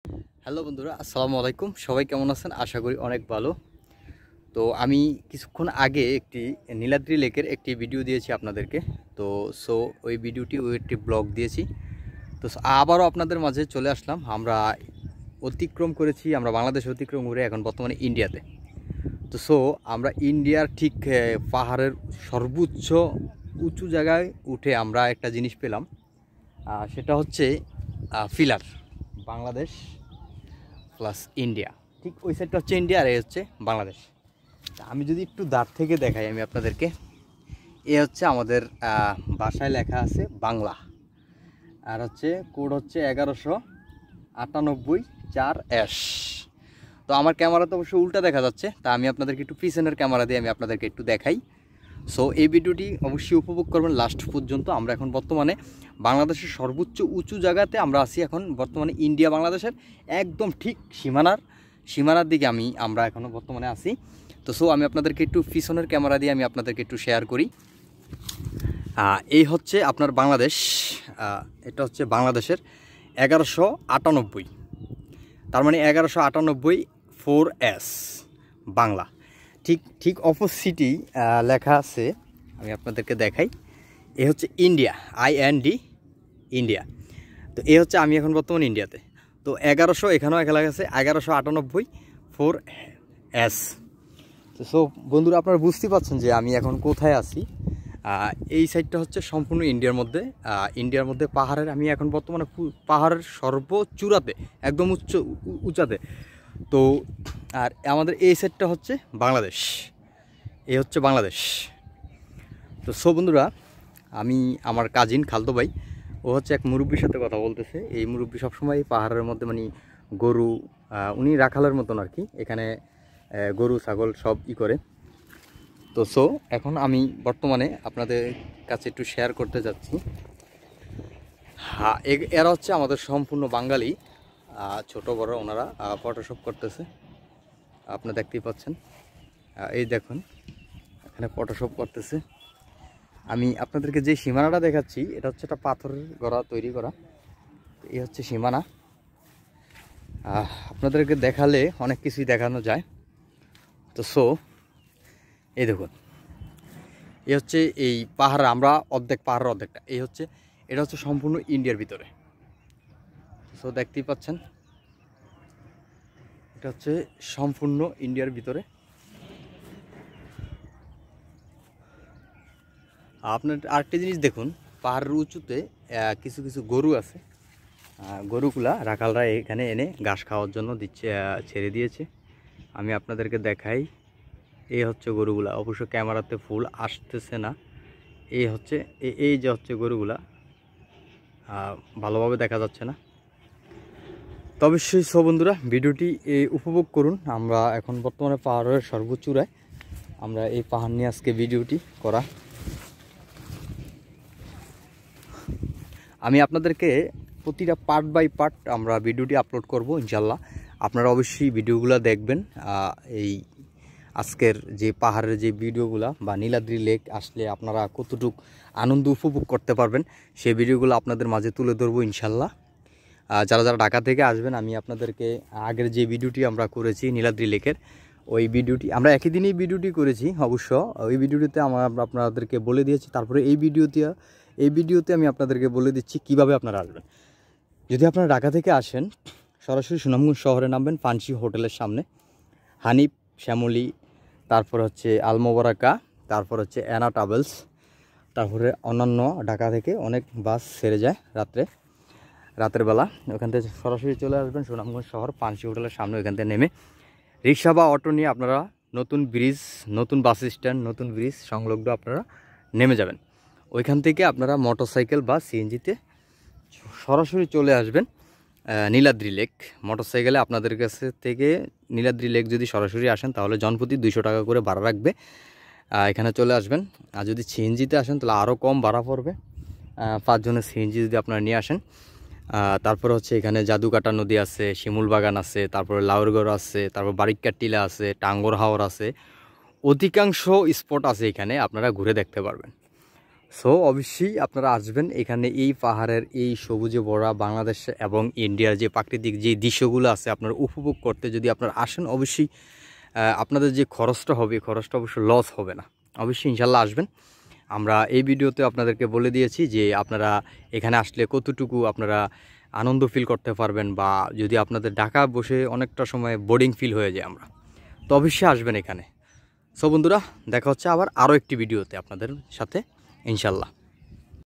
Hello বন্ধুরা, আসসালামু আলাইকুম। সবাই কেমন আছেন? আশা করি অনেক ভালো। তো আমি কিছুক্ষণ আগে একটি নীলাদ্রি লেকের একটি ভিডিও দিয়েছি আপনাদেরকে। তো ওই ভিডিওটি একটি ব্লগ দিয়েছি। তো আবারও আপনাদের মাঝে চলে আসলাম। আমরা বাংলাদেশ অতিক্রম করে এখন বর্তমানে ইন্ডিয়াতে। তো আমরা ইন্ডিয়ার ঠিক পাহাড়ের সর্বোচ্চ উঁচু জায়গায় উঠে আমরা একটা জিনিস পেলাম। সেটা হচ্ছে ফিলার বাংলাদেশ প্লাস ইন্ডিয়া। ঠিক ওই সাইডটা হচ্ছে ইন্ডিয়া আর এই হচ্ছে বাংলাদেশ। আমি যদি একটু দাঁড় থেকে দেখাই আমি আপনাদেরকে, এ হচ্ছে আমাদের ভাষায় লেখা আছে বাংলা, আর হচ্ছে কোড হচ্ছে 1198-4S। তো আমার ক্যামেরা তো অবশ্যই উল্টা দেখা যাচ্ছে, তা আমি আপনাদেরকে একটু পিছনের ক্যামেরা দিয়ে আমি আপনাদেরকে একটু দেখাই। এই ভিডিওটি অবশ্যই উপভোগ করবেন লাস্ট পর্যন্ত। আমরা এখন বর্তমানে বাংলাদেশের সর্বোচ্চ উঁচু জায়গাতে আমরা আছি এখন বর্তমানে ইন্ডিয়া বাংলাদেশের একদম ঠিক সীমানার দিকে আমরা এখনও বর্তমানে আছি। তো আমি আপনাদেরকে একটু পিছনের ক্যামেরা দিয়ে আমি আপনাদেরকে একটু শেয়ার করি। এই হচ্ছে আপনার বাংলাদেশ, এটা হচ্ছে বাংলাদেশের 1198, তার মানে 1198-4S বাংলা। ঠিক অপোজিটই লেখা আছে, আমি আপনাদেরকে দেখাই। এ হচ্ছে ইন্ডিয়া, IND ইন্ডিয়া। তো এ হচ্ছে আমি এখন বর্তমানে ইন্ডিয়াতে। তো 1100 এখানেও লেখা আছে 1198-4S। তো বন্ধুরা, আপনারা বুঝতে পারছেন যে আমি এখন কোথায় আছি। এই সাইডটা হচ্ছে সম্পূর্ণ ইন্ডিয়ার মধ্যে পাহাড়ের, আমি এখন বর্তমানে পাহাড়ের সর্বোচ্চূড়াতে, একদম উঁচাতে। তো আর আমাদের এই সাইডটা হচ্ছে বাংলাদেশ, এই হচ্ছে বাংলাদেশ। তো বন্ধুরা, আমি আমার কাজিন খালতো ভাই, ও হচ্ছে এক মুরব্বির সাথে কথা বলতেছে। এই মুরব্বি সবসময় পাহাড়ের মধ্যে গরু, উনি রাখালের মতন আর কি, এখানে গরু ছাগল সব করে। তো এখন আমি বর্তমানে আপনাদের কাছে একটু শেয়ার করতে যাচ্ছি। এরা হচ্ছে আমাদের সম্পূর্ণ বাঙালি, ছোট বড় ওনারা ফটোশপ করতেছে, আপনারা দেখতেই পাচ্ছেন। এই দেখুন, এখানে ফটোশপ করতেছে। আমি আপনাদেরকে যে সীমানাটা দেখাচ্ছি, এটা হচ্ছে একটা পাথরের গড়া তৈরি করা। এই হচ্ছে সীমানা। আপনাদেরকে দেখালে অনেক কিছুই দেখানো যায়। তো এই দেখুন, এই হচ্ছে এই পাহাড়, আমরা পাহাড়ের অর্ধেকটা, এটা হচ্ছে সম্পূর্ণ ইন্ডিয়ার ভিতরে। দেখতেই পাচ্ছেন, এটা হচ্ছে সম্পূর্ণ ইন্ডিয়ার ভিতরে। আপনার আরেকটা জিনিস দেখুন, পাহাড়ের উঁচুতে কিছু কিছু গরু আছে। গরুগুলা রাখালরা এখানে এনে ঘাস খাওয়ার জন্য ছেড়ে দিয়েছে। আমি আপনাদেরকে দেখাই, এই হচ্ছে গরুগুলা। অবশ্য ক্যামেরাতে ফুল আসতেছে না। এই যে হচ্ছে গরুগুলা, ভালোভাবে দেখা যাচ্ছে না। তো অবশ্যই বন্ধুরা, ভিডিওটি উপভোগ করুন। আমরা এখন বর্তমানে পাহাড়ের সর্বোচ্চ চূড়ায়, আমরা এই পাহাড় নিয়ে আজকে ভিডিওটি করা। আমি আপনাদেরকে প্রতিটা পার্ট বাই পার্ট আমরা ভিডিওটি আপলোড করব ইনশাল্লাহ। আপনারা অবশ্যই ভিডিওগুলো দেখবেন। এই আজকের যে পাহাড়ের যে ভিডিওগুলো বা নীলাদ্রি লেক আসলে আপনারা কতটুকু আনন্দ উপভোগ করতে পারবেন, সেই ভিডিওগুলো আপনাদের মাঝে তুলে ধরবো ইনশাল্লাহ। যারা যারা ঢাকা থেকে আসবেন, আমি আপনাদেরকে আগের যে ভিডিওটি আমরা করেছি নীলাদ্রি লেকের, ওই ভিডিওটি আমরা একই দিনেই ভিডিওটি করেছি অবশ্য। ওই ভিডিওটিতে আপনাদেরকে বলে দিয়েছি। তারপরে এই ভিডিওতে আমি আপনাদেরকে বলে দিচ্ছি কিভাবে আপনারা আসবেন। যদি আপনারা ঢাকা থেকে আসেন, সরাসরি সুনামগঞ্জ শহরে নামবেন, পানসি হোটেলের সামনে, হানিফ, শ্যামলী, তারপর হচ্ছে আলমোবারাকা, তারপর হচ্ছে অ্যানা ট্রাভেলস, তারপরে অন্যান্য ঢাকা থেকে অনেক বাস ছেড়ে যায় রাতের বেলা। ওখান থেকে সরাসরি চলে আসবেন সুনামগঞ্জ শহর, পানসি হোটেলের সামনে। ওখান থেকে নেমে রিক্সা বা অটো নিয়ে আপনারা নতুন বাস স্ট্যান্ড, নতুন ব্রিজ সংলগ্ন আপনারা নেমে যাবেন। ওইখান থেকে আপনারা মোটরসাইকেল বা সিএনজিতে সরাসরি চলে আসবেন নীলাদ্রি লেক। মোটরসাইকেলে আপনাদের কাছে থেকে নীলাদ্রি লেক যদি সরাসরি আসেন, তাহলে জনপ্রতি 200 টাকা করে ভাড়া রাখবে, এখানে চলে আসবেন। আর যদি সিএনজিতে আসেন, তাহলে আরও কম ভাড়া পড়বে। 5 জনের সিএনজি যদি আপনারা নিয়ে আসেন। তারপর হচ্ছে এখানে জাদুকাটা নদী আছে, শিমুল বাগান আছে, তারপরে লাউরগড় আছে, তারপর বারিক্কার টিলা আছে, টাঙ্গর হাওর আছে, অধিকাংশ স্পট আছে এখানে, আপনারা ঘুরে দেখতে পারবেন। সো অবশ্যই আপনারা আসবেন এখানে, এই পাহাড়ের এই সবুজে ভরা বাংলাদেশ এবং ইন্ডিয়ার যে প্রাকৃতিক যে দৃশ্যগুলো আছে আপনারা উপভোগ করতে যদি আপনারা আসেন, অবশ্যই আপনাদের যে খরচটা হবে খরচটা অবশ্যই লস হবে না। অবশ্যই ইনশাল্লাহ আসবেন। আমরা এই ভিডিওতে আপনাদেরকে বলে দিয়েছি যে আপনারা এখানে আসলে কতটুকু আপনারা আনন্দ ফিল করতে পারবেন, বা যদি আপনাদের ঢাকা বসে অনেকটা সময় বোরিং ফিল হয়ে যায় আমরা, তো অবশ্যই আসবেন এখানে। সো বন্ধুরা, দেখা হচ্ছে আবার আরও একটি ভিডিওতে আপনাদের সাথে ইনশাল্লাহ।